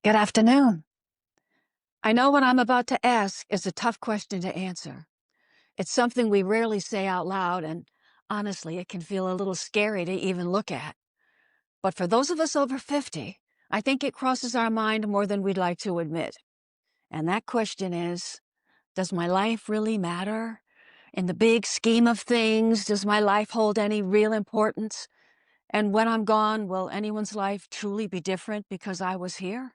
Good afternoon. I know what I'm about to ask is a tough question to answer. It's something we rarely say out loud, and honestly, it can feel a little scary to even look at. But for those of us over 50, I think it crosses our mind more than we'd like to admit. And that question is, does my life really matter? In the big scheme of things, does my life hold any real importance? And when I'm gone, will anyone's life truly be different because I was here?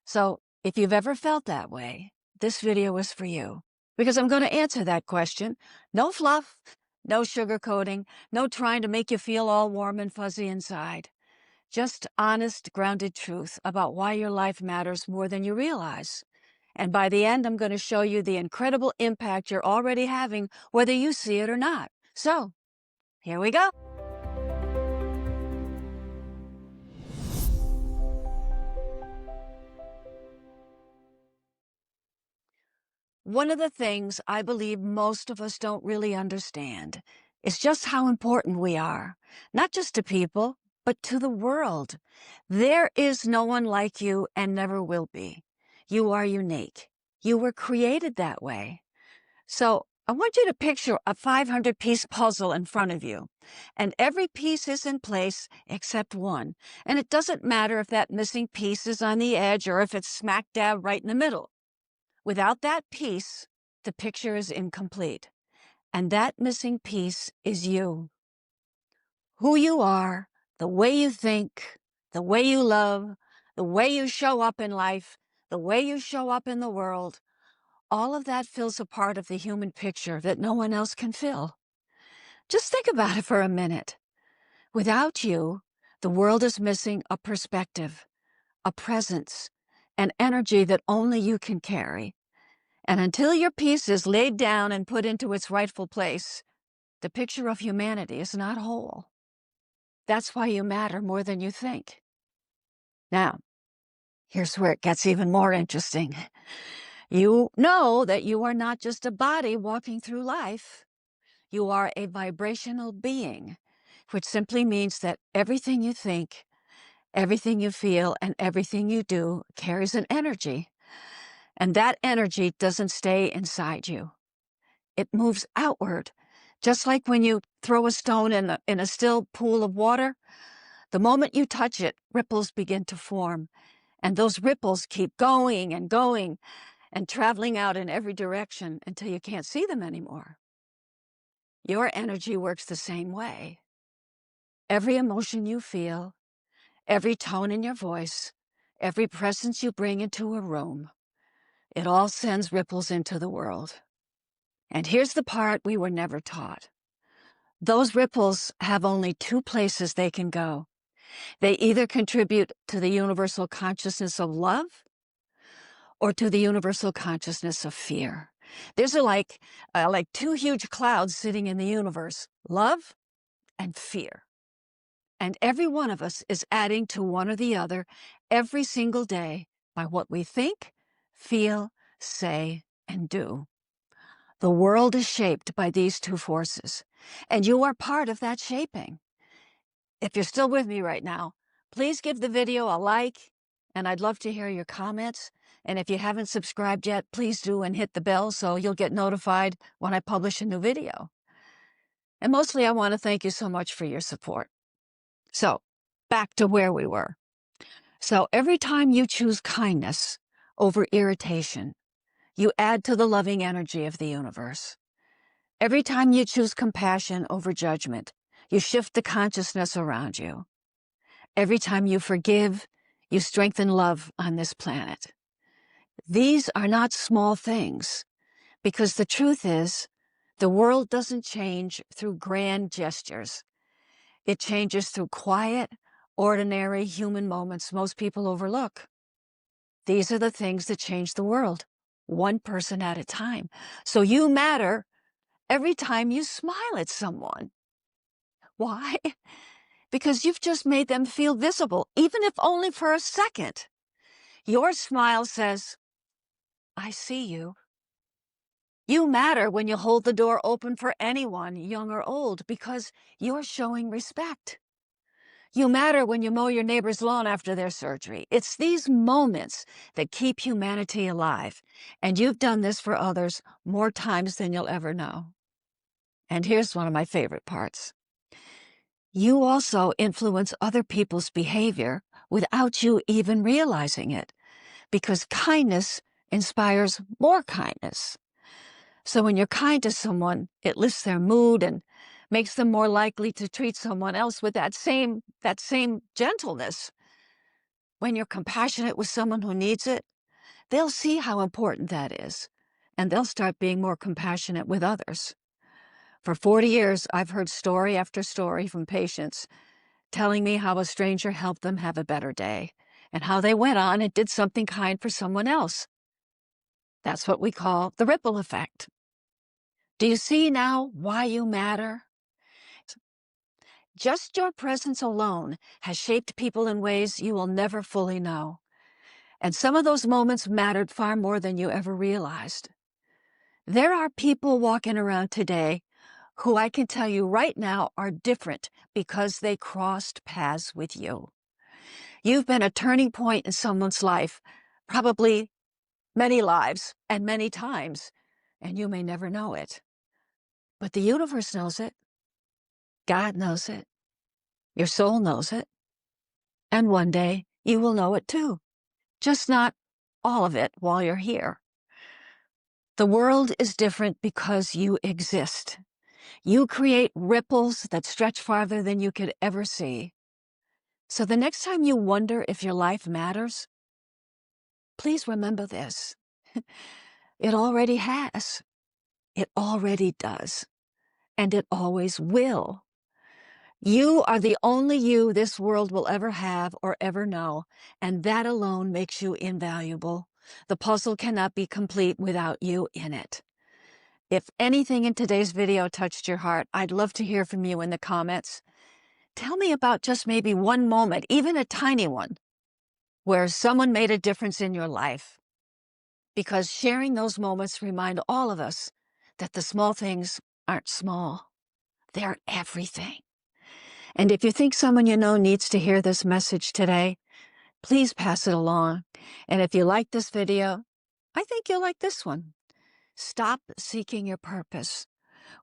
So, if you've ever felt that way, this video is for you. Because I'm going to answer that question. No fluff, no sugarcoating, no trying to make you feel all warm and fuzzy inside. Just honest, grounded truth about why your life matters more than you realize. And by the end, I'm going to show you the incredible impact you're already having, whether you see it or not. So, here we go. One of the things I believe most of us don't really understand is just how important we are, not just to people, but to the world. There is no one like you and never will be. You are unique. You were created that way. So I want you to picture a 500-piece puzzle in front of you, and every piece is in place except one. And it doesn't matter if that missing piece is on the edge or if it's smack dab right in the middle. Without that piece, the picture is incomplete. And that missing piece is you. Who you are, the way you think, the way you love, the way you show up in life, the way you show up in the world, all of that fills a part of the human picture that no one else can fill. Just think about it for a minute. Without you, the world is missing a perspective, a presence, an energy that only you can carry. And until your piece is laid down and put into its rightful place, the picture of humanity is not whole. That's why you matter more than you think. Now, here's where it gets even more interesting. You know that you are not just a body walking through life. You are a vibrational being, which simply means that everything you think, everything you feel, and everything you do carries an energy. And that energy doesn't stay inside you. It moves outward. Just like when you throw a stone in a still pool of water, the moment you touch it, ripples begin to form. And those ripples keep going and traveling out in every direction until you can't see them anymore. Your energy works the same way. Every emotion you feel, every tone in your voice, every presence you bring into a room, it all sends ripples into the world. And here's the part we were never taught. Those ripples have only two places they can go. They either contribute to the universal consciousness of love or to the universal consciousness of fear. There's like two huge clouds sitting in the universe, love and fear. And every one of us is adding to one or the other every single day by what we think, feel, say, and do. The world is shaped by these two forces, and you are part of that shaping. If you're still with me right now, please give the video a like, and I'd love to hear your comments. And if you haven't subscribed yet, please do and hit the bell so you'll get notified when I publish a new video. And mostly I want to thank you so much for your support. So, back to where we were. So every time you choose kindness over irritation, you add to the loving energy of the universe. Every time you choose compassion over judgment, you shift the consciousness around you. Every time you forgive, you strengthen love on this planet. These are not small things, because the truth is, the world doesn't change through grand gestures. It changes through quiet, ordinary human moments most people overlook. These are the things that change the world, one person at a time. So you matter every time you smile at someone. Why? Because you've just made them feel visible, even if only for a second. Your smile says, I see you. You matter when you hold the door open for anyone, young or old, because you're showing respect. You matter when you mow your neighbor's lawn after their surgery. It's these moments that keep humanity alive. And you've done this for others more times than you'll ever know. And here's one of my favorite parts. You also influence other people's behavior without you even realizing it, because kindness inspires more kindness. So when you're kind to someone, it lifts their mood and makes them more likely to treat someone else with that same gentleness. When you're compassionate with someone who needs it, they'll see how important that is, and they'll start being more compassionate with others. For 40 years, I've heard story after story from patients telling me how a stranger helped them have a better day, and how they went on and did something kind for someone else. That's what we call the ripple effect. Do you see now why you matter? Just your presence alone has shaped people in ways you will never fully know. And some of those moments mattered far more than you ever realized. There are people walking around today who I can tell you right now are different because they crossed paths with you. You've been a turning point in someone's life, probably many lives and many times, and you may never know it. But the universe knows it. God knows it. Your soul knows it. And one day you will know it too. Just not all of it while you're here. The world is different because you exist. You create ripples that stretch farther than you could ever see. So the next time you wonder if your life matters, please remember this. It already has. It already does. And it always will. You are the only you this world will ever have or ever know, and that alone makes you invaluable. The puzzle cannot be complete without you in it. If anything in today's video touched your heart, I'd love to hear from you in the comments. Tell me about just maybe one moment, even a tiny one, where someone made a difference in your life. Because sharing those moments remind all of us that the small things aren't small. They're everything. And if you think someone you know needs to hear this message today, please pass it along. And if you like this video, I think you'll like this one. Stop Seeking Your Purpose,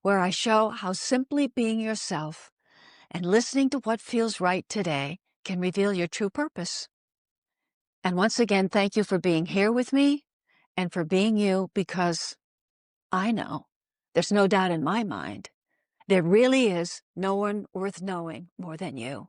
where I show how simply being yourself and listening to what feels right today can reveal your true purpose. And once again, thank you for being here with me and for being you, because I know, there's no doubt in my mind, there really is no one worth knowing more than you.